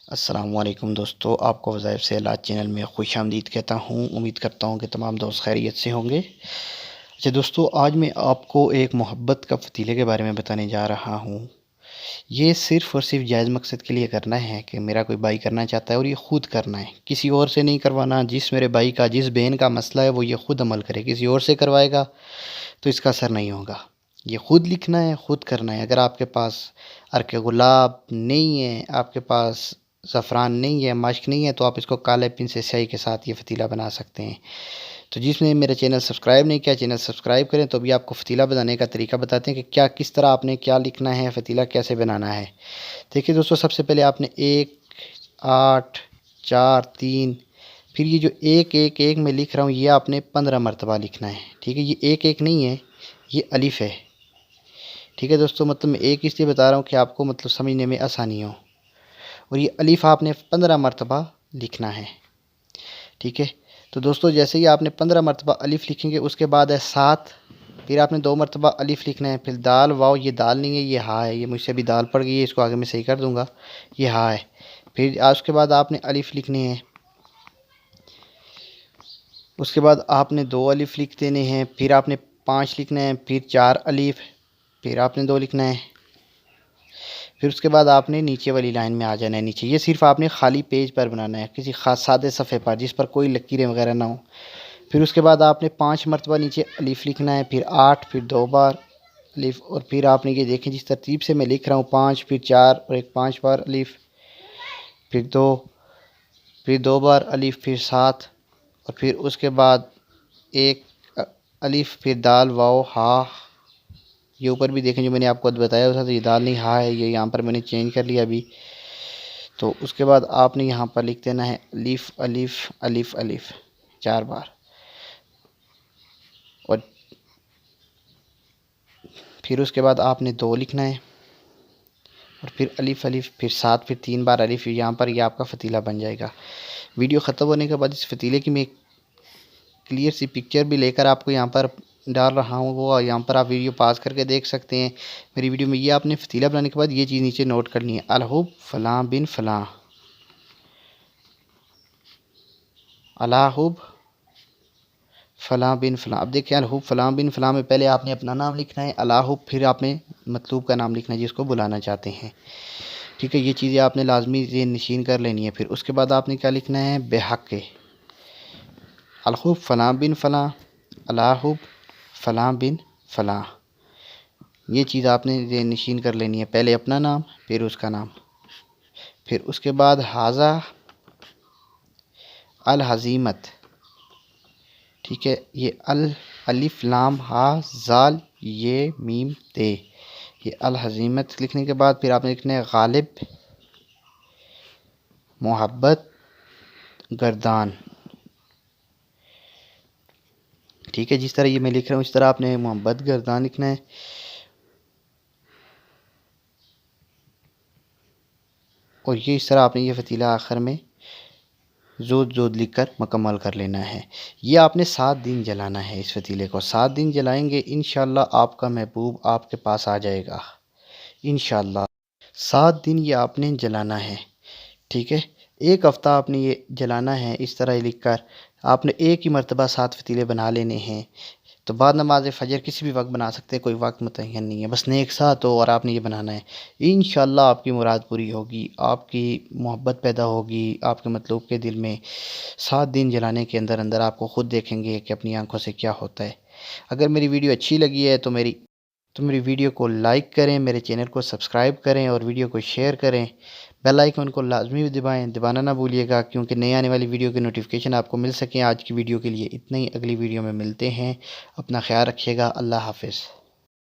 السلام علیکم دوستو، آپ کو وظائف سے علاج چینل میں خوش آمدید کہتا ہوں۔ امید کرتا ہوں کہ تمام دوست خیریت سے ہوں گے۔ اچھا دوستو، آج میں آپ کو ایک محبت کا فتیلے کے بارے میں بتانے جا رہا ہوں۔ یہ صرف اور صرف جائز مقصد کے لیے کرنا ہے کہ میرا کوئی بھائی کرنا چاہتا ہے اور یہ خود کرنا ہے، کسی اور سے نہیں کروانا۔ جس میرے بھائی کا، جس بہن کا مسئلہ ہے وہ یہ خود عمل کرے، کسی اور سے کروائے گا تو اس کا اثر نہیں ہوگا۔ یہ خود لکھنا ہے، خود کرنا ہے۔ اگر آپ کے پاس عرق گلاب نہیں ہے، آپ کے پاس زعفران نہیں ہے، مشق نہیں ہے، تو آپ اس کو کالے پن سے سیاہی کے ساتھ یہ فتیلہ بنا سکتے ہیں۔ تو جس نے میرا چینل سبسکرائب نہیں کیا، چینل سبسکرائب کریں۔ تو ابھی آپ کو فتیلہ بنانے کا طریقہ بتاتے ہیں کہ کس طرح آپ نے کیا لکھنا ہے، فتیلہ کیسے بنانا ہے۔ دیکھیے دوستو، سب سے پہلے آپ نے 1 8 4 3، پھر یہ جو 1 1 1 میں لکھ رہا ہوں یہ آپ نے 15 مرتبہ لکھنا ہے، ٹھیک ہے۔ یہ 1 1 نہیں ہے، یہ الف ہے، ٹھیک ہے دوستو۔ مطلب میں ایک اس لیے بتا رہا ہوں کہ آپ کو مطلب سمجھنے میں آسانی ہو۔ اور یہ الف آپ نے 15 مرتبہ لکھنا ہے، ٹھیک ہے۔ تو دوستو جیسے ہی آپ نے 15 مرتبہ الف لکھیں گے، اس کے بعد ہے 7، پھر آپ نے 2 مرتبہ الف لکھنا ہے، پھر دال واو، یہ دال نہیں ہے یہ ہا ہے، یہ مجھ سے بھی دال پڑ گئی ہے، اس کو آگے میں صحیح کر دوں گا، یہ ہا ہے۔ پھر اس کے بعد آپ نے الف لکھنے ہیں، اس کے بعد آپ نے 2 الف لکھ دینے ہیں، پھر آپ نے 5 لکھنا ہے، پھر 4 الف، پھر آپ نے 2 لکھنا ہے، پھر اس کے بعد آپ نے نیچے والی لائن میں آ جانا ہے نیچے۔ یہ صرف آپ نے خالی پیج پر بنانا ہے، کسی خاص سادے صفحے پر جس پر کوئی لکیریں وغیرہ نہ ہوں۔ پھر اس کے بعد آپ نے 5 مرتبہ نیچے الف لکھنا ہے، پھر 8، پھر 2 بار الف، اور پھر آپ نے یہ دیکھیں جس ترتیب سے میں لکھ رہا ہوں، 5 پھر 4 اور ایک 5 بار الف، پھر 2، پھر 2 بار الف، پھر 7، اور پھر اس کے بعد ایک الف، پھر دال واو ہا۔ یہ اوپر بھی دیکھیں جو میں نے آپ کو بتایا تھا، تو یہ دال نہیں ہا ہے، یہ یہاں پر میں نے چینج کر لیا ابھی۔ تو اس کے بعد آپ نے یہاں پر لکھ دینا ہے الف الف الف الف 4 بار، اور پھر اس کے بعد آپ نے 2 لکھنا ہے، اور پھر الف الف، پھر 7، پھر 3 بار الف۔ یہاں پر یہ آپ کا فتیلہ بن جائے گا۔ ویڈیو ختم ہونے کے بعد اس فتیلے کی میں ایک کلیئر سی پکچر بھی لے کر آپ کو یہاں پر ڈال رہا ہوں، وہ یہاں پر آپ ویڈیو پاس کر کے دیکھ سکتے ہیں میری ویڈیو میں۔ یہ آپ نے فتیلہ بنانے کے بعد یہ چیز نیچے نوٹ کرنی ہے، الحب فلاں بن فلاں، الحب فلاں بن فلاں۔ اب دیکھیں الحب فلاں بن فلاں میں پہلے آپ نے اپنا نام لکھنا ہے الحب، پھر آپ نے مطلوب کا نام لکھنا ہے جس کو بلانا چاہتے ہیں، ٹھیک ہے۔ یہ چیزیں آپ نے لازمی ذہن نشین کر لینی ہے۔ پھر اس کے بعد آپ نے کیا لکھنا ہے، بحق الحب فلاں بن فلاں، الحب فلاں بن فلاں۔ یہ چیز آپ نے ذہن نشین کر لینی ہے، پہلے اپنا نام پھر اس کا نام۔ پھر اس کے بعد حاذا الحزیمت، ٹھیک ہے۔ یہ الف لام ہا زال یہ میم تے، یہ الحزیمت لکھنے کے بعد پھر آپ نے لکھنا ہے غالب محبت گردان، ٹھیک ہے۔ جس طرح یہ میں لکھ رہا ہوں اس طرح آپ نے محبت گردان لکھنا ہے، اور یہ اس طرح آپ نے یہ فتیلہ آخر میں زود زود لکھ کر مکمل کر لینا ہے۔ یہ آپ نے 7 دن جلانا ہے، اس فتیلے کو 7 دن جلائیں گے، انشاءاللہ آپ کا محبوب آپ کے پاس آ جائے گا انشاءاللہ۔ 7 دن یہ آپ نے جلانا ہے، ٹھیک ہے۔ 1 ہفتہ آپ نے یہ جلانا ہے، اس طرح لکھ کر آپ نے ایک ہی مرتبہ 7 فتیلے بنا لینے ہیں۔ تو بعد نماز فجر کسی بھی وقت بنا سکتے ہیں، کوئی وقت متعین نہیں ہے، بس نیک ساتھ ہو اور آپ نے یہ بنانا ہے۔ انشاءاللہ آپ کی مراد پوری ہوگی، آپ کی محبت پیدا ہوگی آپ کے مطلوب کے دل میں۔ 7 دن جلانے کے اندر اندر آپ کو خود دیکھیں گے کہ اپنی آنکھوں سے کیا ہوتا ہے۔ اگر میری ویڈیو اچھی لگی ہے تو میری ویڈیو کو لائک کریں، میرے چینل کو سبسکرائب کریں، اور ویڈیو کو شیئر کریں۔ بیل آئیکن کو لازمی دبانا نہ بھولیے گا، کیونکہ نئے آنے والی ویڈیو کی نوٹیفیکیشن آپ کو مل سکیں۔ آج کی ویڈیو کے لیے اتنا ہی، اگلی ویڈیو میں ملتے ہیں۔ اپنا خیال رکھیے گا، اللہ حافظ۔